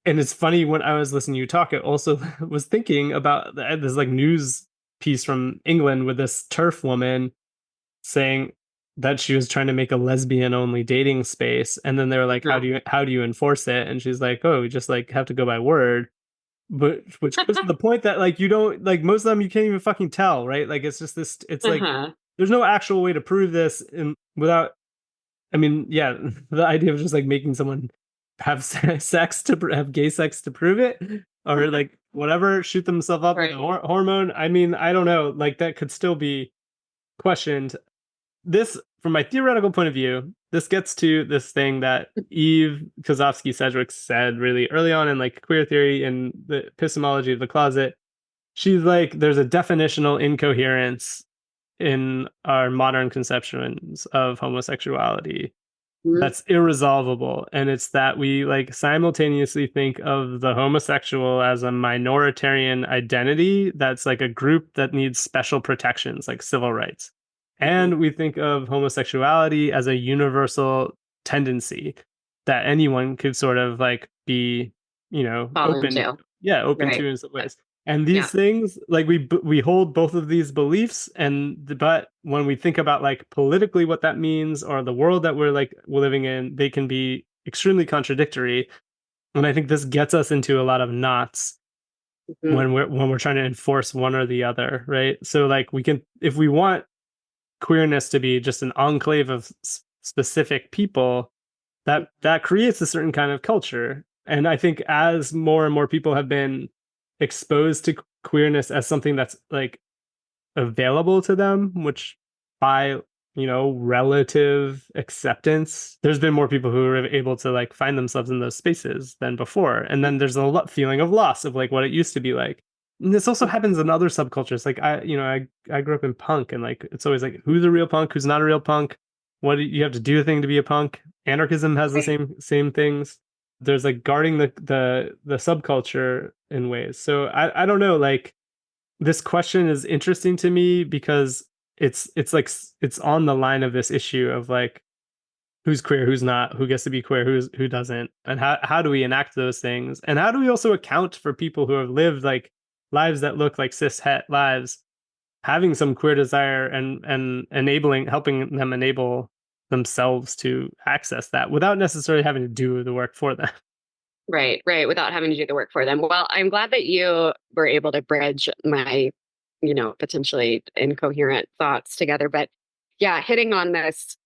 And it's funny when I was listening to you talk, it also was thinking about this like news piece from England with this turf woman saying that she was trying to make a lesbian only dating space, and then they were like, Uh-huh. how do you enforce it? And she's like, oh, we just like have to go by word. But which goes to the point that like you don't like most of them you can't even fucking tell, right? Like it's just this, it's like Uh-huh. there's no actual way to prove this in without, I mean, yeah, the idea of just like making someone have sex to have gay sex to prove it, or like whatever, shoot themselves up with a Right. hormone. I mean, I don't know, like that could still be questioned. This, from my theoretical point of view, this gets to this thing that Eve Kozovsky Sedgwick said really early on in like queer theory and the epistemology of the closet. She's like, there's a definitional incoherence in our modern conceptions of homosexuality Mhm. that's irresolvable, and it's that we like simultaneously think of the homosexual as a minoritarian identity that's like a group that needs special protections like civil rights, Mhm. and we think of homosexuality as a universal tendency that anyone could sort of like be Fall open, into. yeah, open Right. to in some ways. And these Yeah. things, like we hold both of these beliefs, and but when we think about like politically what that means or the world that we're living in, they can be extremely contradictory. And I think this gets us into a lot of knots Mhm. when we're trying to enforce one or the other, right? So like we can, if we want queerness to be just an enclave of specific people, that creates a certain kind of culture. And I think as more and more people have been exposed to queerness as something that's like available to them, which by relative acceptance. There's been more people who are able to like find themselves in those spaces than before. And then there's a feeling of loss of like what it used to be like. And this also happens in other subcultures. Like I grew up in punk, and like it's always like who's a real punk, who's not a real punk. What do you have to do a thing to be a punk? Anarchism has the Right. same things. There's like guarding the subculture in ways. So I don't know, like this question is interesting to me because it's like it's on the line of this issue of like who's queer, who's not, who gets to be queer, who doesn't, and how do we enact those things, and how do we also account for people who have lived like lives that look like cis het lives, having some queer desire and enabling helping them enable themselves to access that without necessarily having to do the work for them. Right, right, without having to do the work for them. Well, I'm glad that you were able to bridge my, potentially incoherent thoughts together. But yeah, hitting on this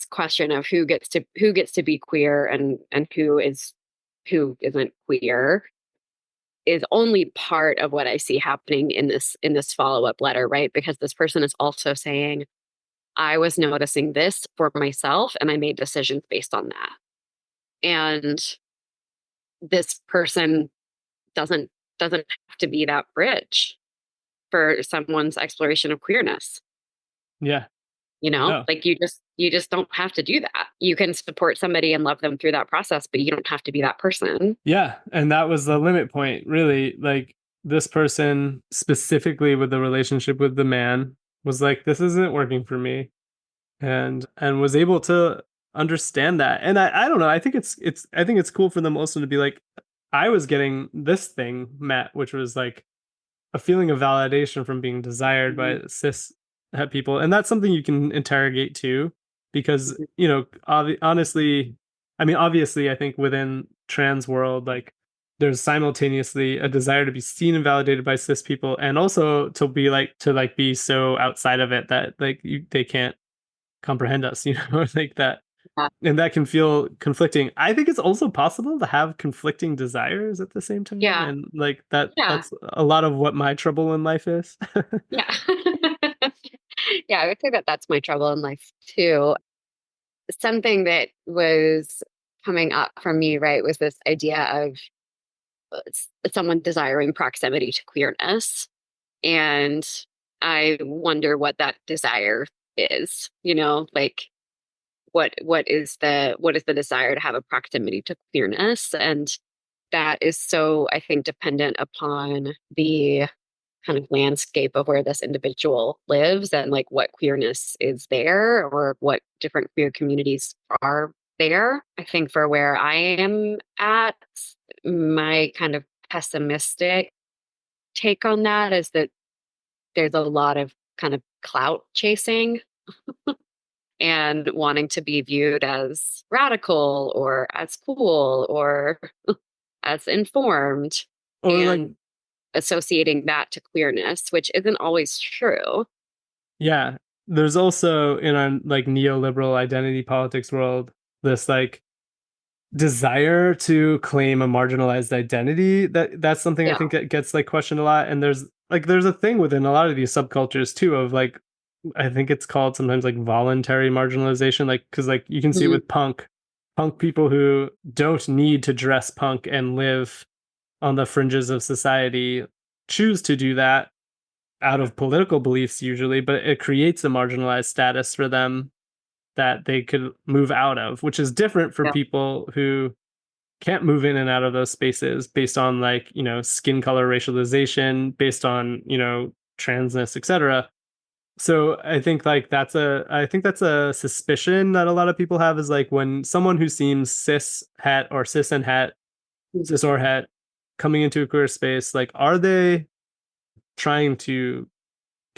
question of who gets to be queer and who isn't queer is only part of what I see happening in this follow-up letter, right? Because this person is also saying, I was noticing this for myself and I made decisions based on that. And this person doesn't doesn't have to be that bridge for someone's exploration of queerness. Yeah. No. Like you just don't have to do that. You can support somebody and love them through that process, but you don't have to be that person. Yeah, and that was the limit point, really. Like this person specifically with the relationship with the man was like, this isn't working for me, and was able to understand that. And I don't know, I think it's cool for them also to be like, I was getting this thing met, which was like a feeling of validation from being desired Mhm, by cis het people, and that's something you can interrogate too, because mhm, honestly, I mean, obviously, I think within trans world, like there's simultaneously a desire to be seen and validated by cis people, and also to like be so outside of it that like they can't comprehend us, like that, yeah. and that can feel conflicting. I think it's also possible to have conflicting desires at the same time, Yeah. and like that Yeah. that's a lot of what my trouble in life is. Yeah. Yeah, I would say that that's my trouble in life too. Something that was coming up for me, right, was this idea of someone desiring proximity to queerness. And I wonder what that desire is, like what is the desire to have a proximity to queerness? And that is so, I think, dependent upon the kind of landscape of where this individual lives and like what queerness is there or what different queer communities are there. I think for where I am at, my kind of pessimistic take on that is that there's a lot of kind of clout chasing and wanting to be viewed as radical or as cool or as informed Or like, and associating that to queerness, which isn't always true. yeah, there's also in our like neoliberal identity politics world this like desire to claim a marginalized identity. That's something I Yeah. think that gets like questioned a lot. And there's a thing within a lot of these subcultures too of like, I think it's called sometimes like voluntary marginalization, like because like you can see it Mhm. with punk people who don't need to dress punk and live on the fringes of society choose to do that out of political beliefs usually, but it creates a marginalized status for them that they could move out of, which is different for Yeah. people who can't move in and out of those spaces based on like, skin color racialization, based on, transness, etc. So I think that's a suspicion that a lot of people have is like when someone who seems cis het or cis and het, cis Mhm. or het coming into a queer space, like are they trying to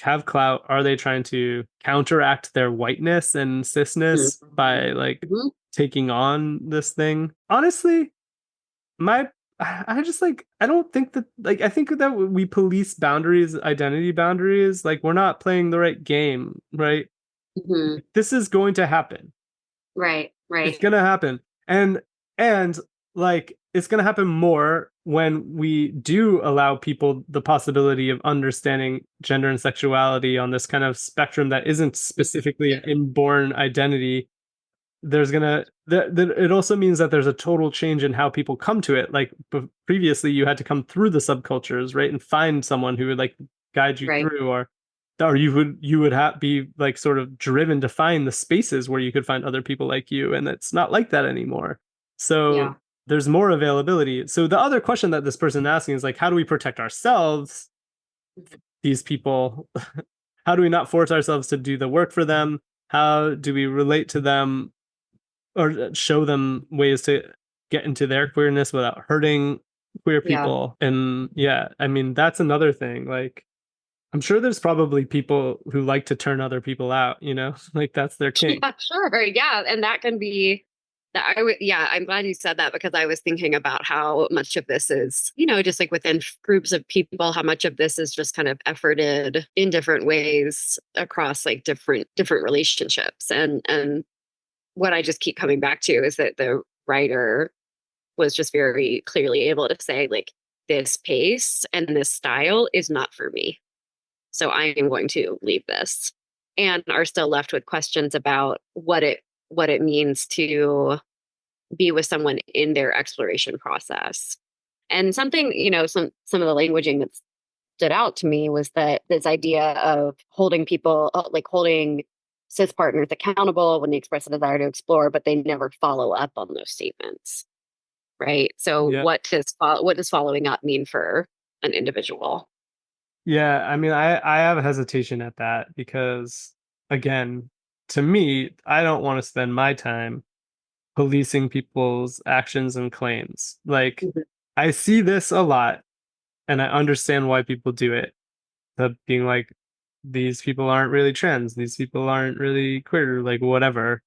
have clout? Are they trying to counteract their whiteness and cisness Mhm. by like Mhm. taking on this thing? Honestly, my I just like I don't think that like I think that we police boundaries, identity boundaries, like we're not playing the right game, right? Mhm. This is going to happen. Right, It's right. gonna happen. And like it's going to happen more when we do allow people the possibility of understanding gender and sexuality on this kind of spectrum that isn't specifically an inborn identity. There's gonna it also means that there's a total change in how people come to it. Like previously you had to come through the subcultures, right, and find someone who would like guide you Right. through, or you would have be like sort of driven to find the spaces where you could find other people like you, and it's not like that anymore. So Yeah. there's more availability. So the other question that this person is asking is like, how do we protect ourselves, these people? How do we not force ourselves to do the work for them? How do we relate to them or show them ways to get into their queerness without hurting queer Yeah. people? And yeah, I mean, that's another thing. Like, I'm sure there's probably people who like to turn other people out, like that's their kink. Yeah, sure. Yeah. And that can be that I would, yeah, I'm glad you said that because I was thinking about how much of this is, just like within groups of people, how much of this is just kind of efforted in different ways across like different relationships. And what I just keep coming back to is that the writer was just very clearly able to say, like, this pace and this style is not for me. So I am going to leave this, and are still left with questions about what it means to be with someone in their exploration process. And something, some of the languaging that stood out to me was that this idea of holding people, like holding cis partners accountable when they express a desire to explore, but they never follow up on those statements. Right. So Yeah. what does following up mean for an individual? Yeah, I mean, I have a hesitation at that because, again, to me, I don't want to spend my time policing people's actions and claims. Like, Mhm. I see this a lot, and I understand why people do it. The being like, these people aren't really trans, these people aren't really queer, like whatever.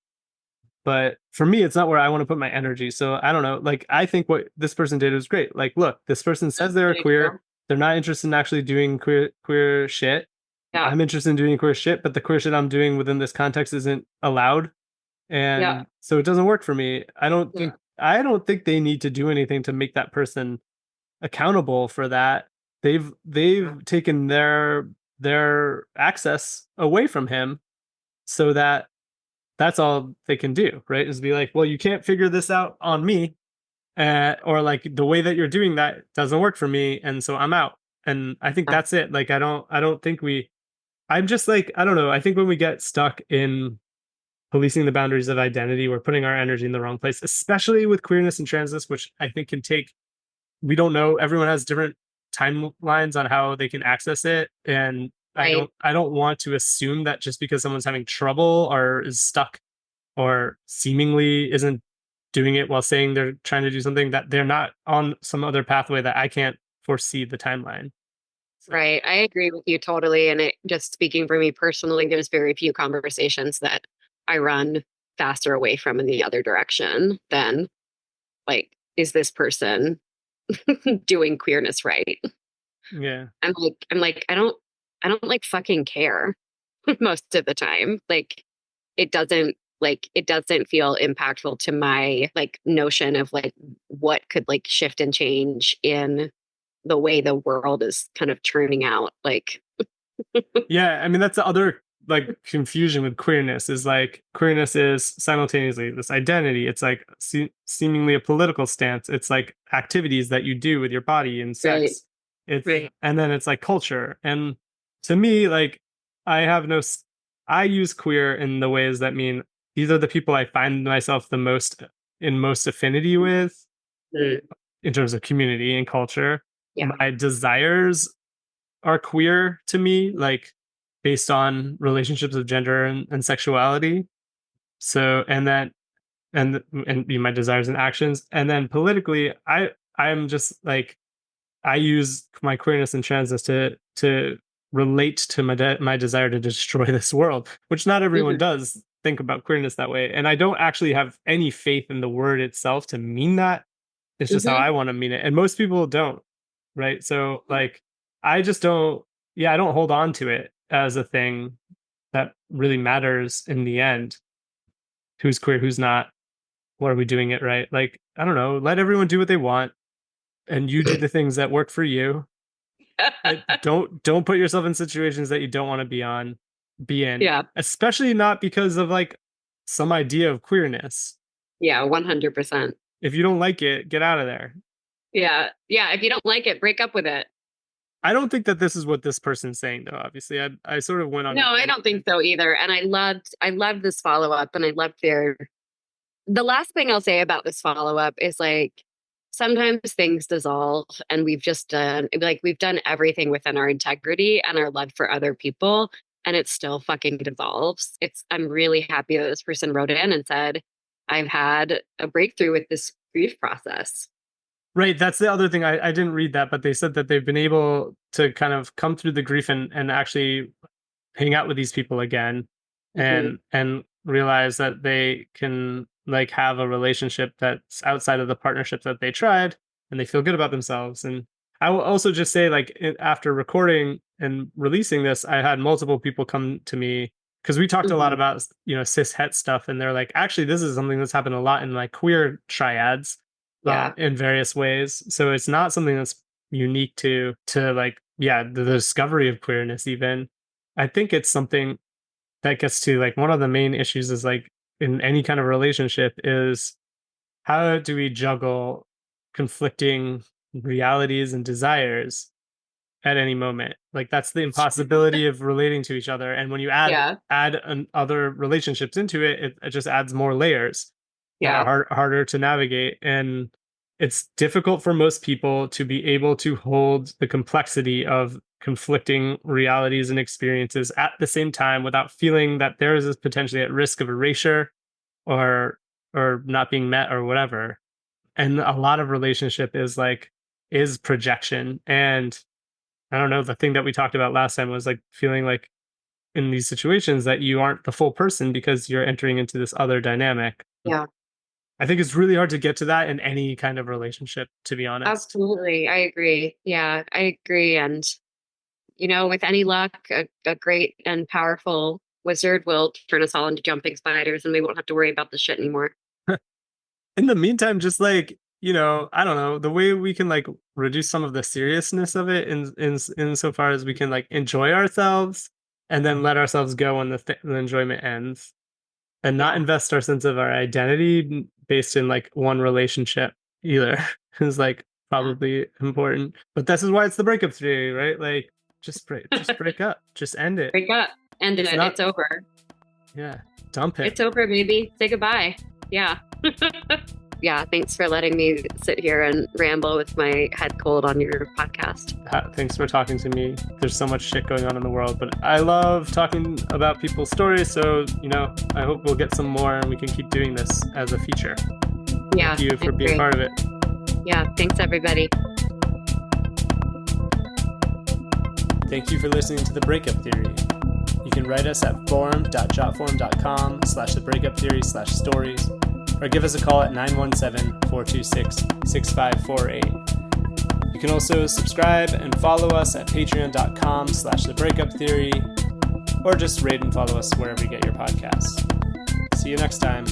But for me, it's not where I want to put my energy. So I don't know. Like, I think what this person did was great. Like, look, this person says they're Very queer. true. They're not interested in actually doing queer shit. Yeah. I'm interested in doing queer shit, but the queer shit I'm doing within this context isn't allowed. Yeah. And so it doesn't work for me. I don't think they need to do anything to make that person accountable for that. They've taken their access away from him, so that's all they can do, right? Is be like, well, you can't figure this out on me, or like the way that you're doing that doesn't work for me, and so I'm out. And I think Yeah. that's it. Like, I don't think I'm just like, I don't know. I think when we get stuck in policing the boundaries of identity, we're putting our energy in the wrong place, especially with queerness and transness, which I think can take, we don't know. Everyone has different timelines on how they can access it. And I Right. don't I don't want to assume that just because someone's having trouble or is stuck or seemingly isn't doing it while saying they're trying to do something, that they're not on some other pathway that I can't foresee the timeline. So Right. I agree with you totally. And it just speaking for me personally, there's very few conversations that I run faster away from in the other direction than like, is this person doing queerness right? yeah. I don't like fucking care most of the time. Like it doesn't feel impactful to my like notion of like what could like shift and change in the way the world is kind of turning out. Like, Yeah, I mean that's the other like confusion with queerness, is like queerness is simultaneously this identity. It's like seemingly a political stance. It's like activities that you do with your body and right, sex. It's right. and then it's like culture. And to me, like I have no I use queer in the ways that mean these are the people I find myself the most affinity with Mm. in terms of community and culture. Yeah. My desires are queer to me, like based on relationships of gender and sexuality. So, and my desires and actions. And then politically, I'm just like, I use my queerness and transness to relate to my desire to destroy this world, which not everyone Hmm. does think about queerness that way. And I don't actually have any faith in the word itself to mean that. It's just how Hmm. I want to mean it. And most people don't, right? So like I just don't, yeah, I don't hold on to it as a thing that really matters in the end. Who's queer, who's not. or are we doing it right? Like, I don't know, let everyone do what they want and you do the things that work for you. Don't put yourself in situations that you don't want to be in, Yeah. especially not because of like some idea of queerness. Yeah, 100%. If you don't like it, get out of there. Yeah. Yeah. If you don't like it, break up with it. I don't think that this is what this person's saying, though. Obviously, I sort of went on No, a I don't think so either. And I loved this follow up, and I loved the last thing I'll say about this follow up is like sometimes things dissolve and we've done everything within our integrity and our love for other people, and it still fucking dissolves. I'm really happy that this person wrote in and said, I've had a breakthrough with this grief process. right. That's the other thing. I didn't read that, but they said that they've been able to kind of come through the grief and actually hang out with these people again Hmm. and realize that they can like have a relationship that's outside of the partnership that they tried and they feel good about themselves. And I will also just say like after recording and releasing this, I had multiple people come to me because we talked a lot Hmm. about, cis het stuff, and they're like, actually this is something that's happened a lot in like queer triads Yeah. in various ways. So it's not something that's unique to like, yeah, the discovery of queerness even. I think it's something that gets to like one of the main issues is like in any kind of relationship is how do we juggle conflicting realities and desires at any moment. Like that's the impossibility of relating to each other. And when you Yeah. other relationships into it, it just adds more layers that are Yeah. harder to navigate. And it's difficult for most people to be able to hold the complexity of conflicting realities and experiences at the same time without feeling that there is potentially at risk of erasure or not being met or whatever. And a lot of relationship is projection. And I don't know, the thing that we talked about last time was like feeling like in these situations that you aren't the full person because you're entering into this other dynamic. Yeah. I think it's really hard to get to that in any kind of relationship, to be honest. Absolutely. I agree. Yeah, I agree. And with any luck, a great and powerful wizard will turn us all into jumping spiders and we won't have to worry about this shit anymore. In the meantime, just like, I don't know, the way we can like reduce some of the seriousness of it in so far as we can like enjoy ourselves and then let ourselves go when the enjoyment ends and not Yeah. invest our sense of our identity based in like one relationship either is like Yeah. probably important. But this is why it's the breakup theory, right? Like just break up, just end it. Break up. End It's it. not, It's over. yeah, dump him. It's over, baby. Say goodbye. Yeah. Yeah. Thanks for letting me sit here and ramble with my head cold on your podcast. Thanks for talking to me. There's so much shit going on in the world, but I love talking about people's stories. So, I hope we'll get some more and we can keep doing this as a feature. Yeah. Thank you I for being agree. part of it. Yeah. Thanks, everybody. Thank you for listening to The Breakup Theory. You can write us at forum.jotform.com/the breakup theory/stories or give us a call at 917-426-6548. You can also subscribe and follow us at patreon.com/the breakup theory or just rate and follow us wherever you get your podcasts. See you next time.